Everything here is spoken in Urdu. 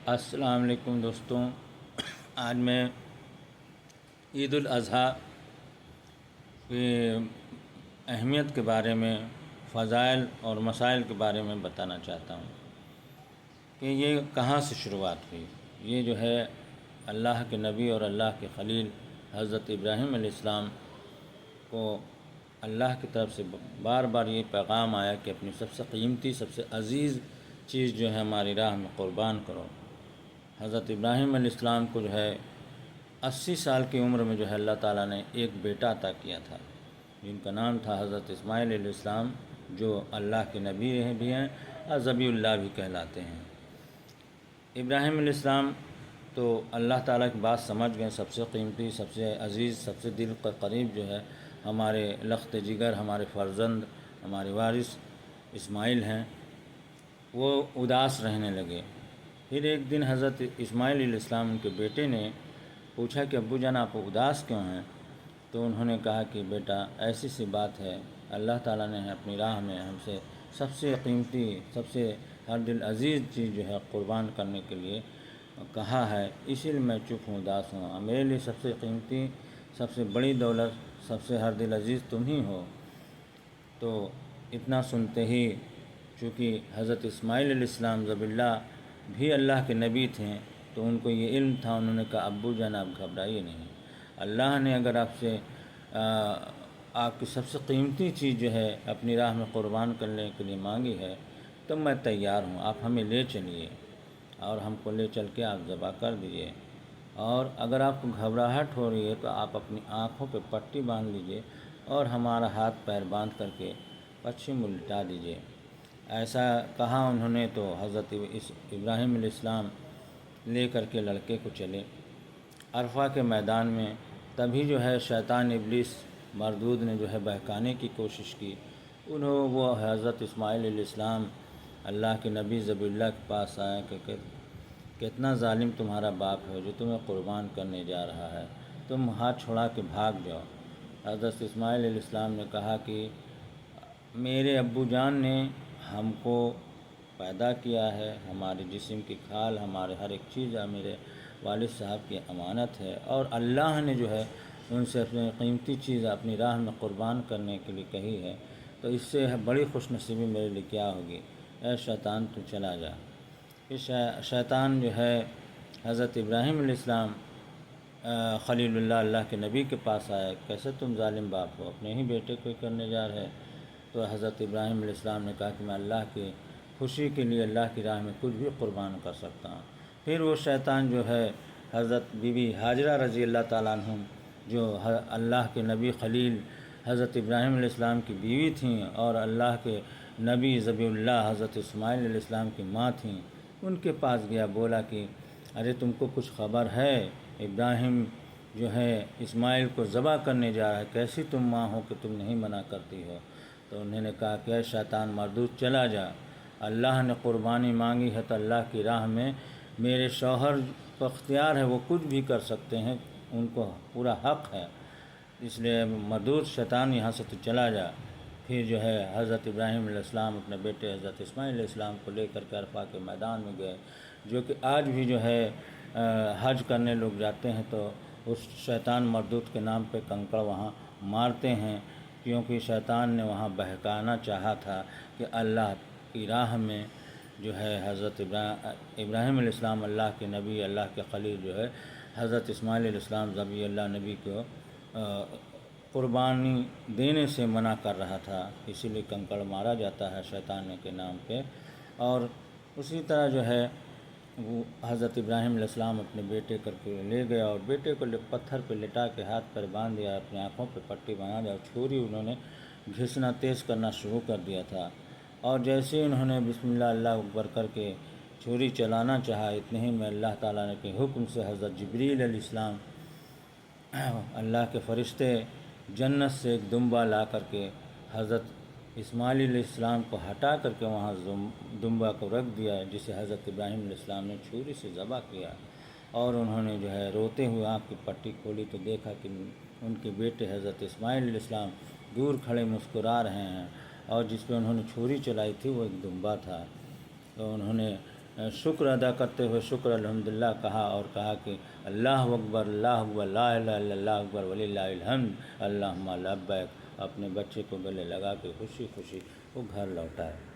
السلام علیکم دوستوں، آج میں عید الاضحیٰ کی اہمیت کے بارے میں، فضائل اور مسائل کے بارے میں بتانا چاہتا ہوں کہ یہ کہاں سے شروعات ہوئی۔ یہ جو ہے اللہ کے نبی اور اللہ کے خلیل حضرت ابراہیم علیہ السلام کو اللہ کی طرف سے بار بار یہ پیغام آیا کہ اپنی سب سے قیمتی، سب سے عزیز چیز جو ہے ہماری راہ میں قربان کرو۔ حضرت ابراہیم علیہ السلام کو جو ہے 80 سال کی عمر میں جو ہے اللہ تعالیٰ نے ایک بیٹا عطا کیا تھا، جن کا نام تھا حضرت اسماعیل علیہ السلام، جو اللہ کے نبی بھی ہیں اور ذبیح اللہ بھی کہلاتے ہیں۔ ابراہیم علیہ السلام تو اللہ تعالیٰ کی بات سمجھ گئے، سب سے قیمتی، سب سے عزیز، سب سے دل کے قریب جو ہے ہمارے لخت جگر، ہمارے فرزند، ہمارے وارث اسماعیل ہیں، وہ اداس رہنے لگے۔ پھر ایک دن حضرت اسماعیل علیہ السلام ان کے بیٹے نے پوچھا کہ ابو جان آپ اداس کیوں ہیں؟ تو انہوں نے کہا کہ بیٹا ایسی سی بات ہے، اللہ تعالیٰ نے اپنی راہ میں ہم سے سب سے قیمتی، سب سے ہر دل عزیز چیز جو ہے قربان کرنے کے لیے کہا ہے، اسی لیے میں چپ ہوں، اداس ہوں۔ میرے لیے سب سے قیمتی، سب سے بڑی دولت، سب سے ہر دل عزیز تم ہی ہو۔ تو اتنا سنتے ہی، چونکہ حضرت اسماعیل علیہ السلام ذبیح اللہ بھی اللہ کے نبی تھے، تو ان کو یہ علم تھا، انہوں نے کہا ابو جان آپ گھبرائیے نہیں، اللہ نے اگر آپ سے آپ کی سب سے قیمتی چیز جو ہے اپنی راہ میں قربان کرنے کے لیے مانگی ہے تو میں تیار ہوں، آپ ہمیں لے چلیے اور ہم کو لے چل کے آپ ذبح کر دیجیے، اور اگر آپ کو گھبراہٹ ہو رہی ہے تو آپ اپنی آنکھوں پہ پٹی باندھ لیجیے اور ہمارا ہاتھ پیر باندھ کر کے پچھم الٹا دیجیے۔ ایسا کہا انہوں نے تو حضرت ابراہیم علیہ السلام لے کر کے لڑکے کو چلے عرفہ کے میدان میں۔ تبھی جو ہے شیطان ابلیس مردود نے جو ہے بہکانے کی کوشش کی، وہ حضرت اسماعیل علیہ السلام اللہ کے نبی ذبیح اللہ کے پاس آیا کہ کتنا ظالم تمہارا باپ ہے جو تمہیں قربان کرنے جا رہا ہے، تم ہاتھ چھڑا کے بھاگ جاؤ۔ حضرت اسماعیل علیہ السلام نے کہا کہ میرے ابو جان نے ہم کو پیدا کیا ہے، ہمارے جسم کی کھال، ہمارے ہر ایک چیز میرے والد صاحب کی امانت ہے، اور اللہ نے جو ہے ان سے اپنی قیمتی چیز اپنی راہ میں قربان کرنے کے لیے کہی ہے، تو اس سے بڑی خوش نصیبی میرے لیے کیا ہوگی، اے شیطان تو چلا جا۔ پھر شیطان جو ہے حضرت ابراہیم علیہ السلام خلیل اللہ اللہ کے نبی کے پاس آیا، کیسے تم ظالم باپ ہو، اپنے ہی بیٹے کو کرنے جا رہے؟ تو حضرت ابراہیم علیہ السلام نے کہا کہ میں اللہ کی خوشی کے لیے اللہ کی راہ میں کچھ بھی قربان کر سکتا ہوں۔ پھر وہ شیطان جو ہے حضرت بی بی ہاجرہ رضی اللہ تعالیٰ عنہ، جو اللہ کے نبی خلیل حضرت ابراہیم علیہ السلام کی بیوی تھیں اور اللہ کے نبی ذبیح اللہ حضرت اسماعیل علیہ السلام کی ماں تھیں، ان کے پاس گیا، بولا کہ ارے تم کو کچھ خبر ہے؟ ابراہیم جو ہے اسماعیل کو ذبح کرنے جا رہا ہے، کیسی تم ماں ہو کہ تم نہیں منع کرتی ہو؟ تو انہوں نے کہا کہ اے شیطان مردود چلا جا، اللہ نے قربانی مانگی ہے تو اللہ کی راہ میں میرے شوہر کو اختیار ہے، وہ کچھ بھی کر سکتے ہیں، ان کو پورا حق ہے، اس لیے مردود شیطان یہاں سے تو چلا جا۔ پھر جو ہے حضرت ابراہیم علیہ السلام اپنے بیٹے حضرت اسماعیل علیہ السلام کو لے کر کے عرفہ کے میدان میں گئے، جو کہ آج بھی جو ہے حج کرنے لوگ جاتے ہیں تو اس شیطان مردود کے نام پہ کنکڑ وہاں مارتے ہیں، کیونکہ شیطان نے وہاں بہکانا چاہا تھا کہ اللہ کی راہ میں جو ہے حضرت ابراہیم علیہ السلام اللہ کے نبی، اللہ کے خلیل جو ہے حضرت اسماعیل علیہ السلام ذبیح اللہ نبی کو قربانی دینے سے منع کر رہا تھا، اسی لیے کنکڑ مارا جاتا ہے شیطان کے نام پہ۔ اور اسی طرح جو ہے وہ حضرت ابراہیم علیہ السلام اپنے بیٹے کر کے لے گیا اور بیٹے کو پتھر پہ لٹا کے ہاتھ پر باندھ دیا، اپنی آنکھوں پہ پٹی بنا دیا، اور چھری انہوں نے گھسنا تیز کرنا شروع کر دیا تھا، اور جیسے ہی انہوں نے بسم اللہ اللہ اکبر کر کے چھری چلانا چاہا، اتنے ہی میں اللہ تعالیٰ نے کے حکم سے حضرت جبریل علیہ السلام اللہ کے فرشتے جنت سے ایک دمبا لا کر کے حضرت اسماعیل علیہ السلام کو ہٹا کر کے وہاں دمبا کو رکھ دیا، جسے حضرت ابراہیم علیہ السلام نے چھری سے ذبح کیا، اور انہوں نے جو ہے روتے ہوئے آنکھ کی پٹی کھولی تو دیکھا کہ ان کے بیٹے حضرت اسماعیل علیہ السلام دور کھڑے مسکرا رہے ہیں، اور جس پہ انہوں نے چھری چلائی تھی وہ ایک دمبا تھا۔ تو انہوں نے شکر ادا کرتے ہوئے شکر الحمدللہ کہا اور کہا کہ اللہ اکبر لا الہ الا اللہ اکبر وللہ الحمد اللہم لبیک، اپنے بچے کو گلے لگا کے خوشی خوشی وہ گھر لوٹا ہے۔